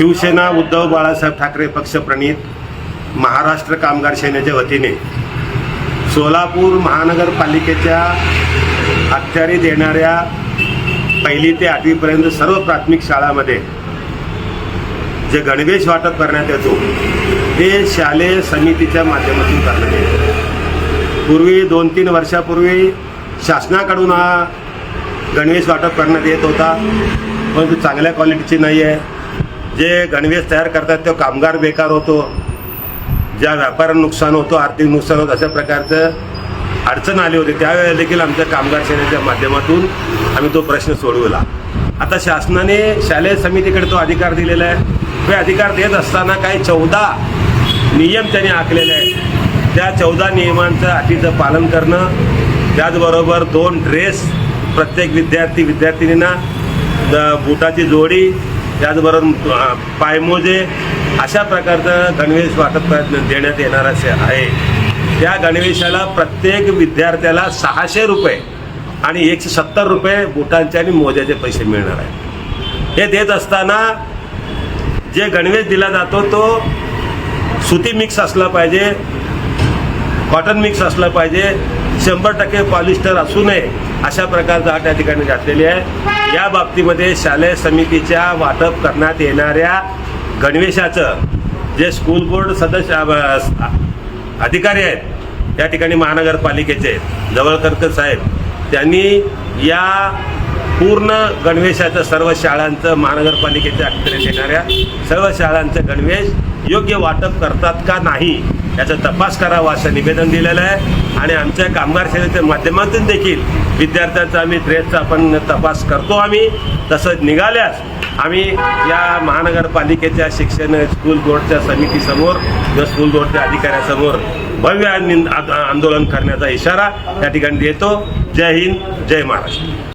शिवसेना उद्धव बाळासाहेब ठाकरे पक्षप्रणित महाराष्ट्र कामगार सेनेच्या वतीने सोलापूर महानगरपालिकेच्या अखत्यारीत येणाऱ्या 1ली ते 8वीपर्यंत सर्व प्राथमिक शाळांमध्ये जे गणवेश वाटप करण्यात येतो ते शालेय समितीच्या माध्यमातून करण्यात येते। पूर्वी 2-3 वर्षापूर्वी शासनाकडून हा गणवेश वाटप करण्यात येत होता, परंतु चांगल्या क्वालिटीची नाही आहे। जे गणवेश तयार करतात तो कामगार बेकार होतो, ज्या व्यापाऱ्यांना नुकसान होतो, आर्थिक नुकसान होतं, अशा प्रकारचं अडचण आली होती। त्यावेळेला देखील आमच्या कामगार सेनेच्या माध्यमातून आम्ही तो प्रश्न सोडवला। आता शासनाने शालेय समितीकडे तो अधिकार दिलेला आहे। हे अधिकार देत असताना काही 14 नियम त्यांनी आखलेले आहेत। त्या 14 नियमांचं अटीचं पालन करणं, त्याचबरोबर 2 ड्रेस प्रत्येक विद्यार्थिनींना, बुटाची जोडी, त्याचबरोबर पायमोजे, अशा प्रकारचं गणवेश वाटप देण्यात येणार आहे। त्या गणवेशाला प्रत्येक विद्यार्थ्याला 600 रुपये आणि 170 रुपये बुटांचे आणि मोज्याचे पैसे मिळणार आहेत। हे देत असताना जे गणवेश दिला जातो तो सुती मिक्स असला पाहिजे, कॉटन मिक्स असला पाहिजे, 100% पॉलिस्टर असू नये, अशा प्रकारचा त्या ठिकाणी घातलेली आहे। या बाबतीमध्ये शालेय समितीच्या वाटप करण्यात येणाऱ्या गणवेशाचं जे स्कूल बोर्ड सदस्य अधिकारी आहेत त्या ठिकाणी महानगरपालिकेचे जवळकर साहेब, त्यांनी या पूर्ण गणवेशाचं सर्व शाळांचं, महानगरपालिकेच्या अखत्यारीत येणाऱ्या सर्व शाळांचं गणवेश योग्य वाटप करतात का नाही याचा तपास करावा असं निवेदन दिलेलं आहे। आणि आमच्या कामगार सेनेच्या माध्यमातून देखील विद्यार्थ्यांचा आम्ही ड्रेसचा आपण तपास करतो। आम्ही तसं निघाल्यास आम्ही या महानगरपालिकेच्या शिक्षण स्कूल बोर्डच्या समितीसमोर किंवा स्कूल बोर्डच्या अधिकाऱ्यासमोर भव्य आंदोलन करण्याचा इशारा या ठिकाणी देतो। जय हिंद, जय महाराष्ट्र।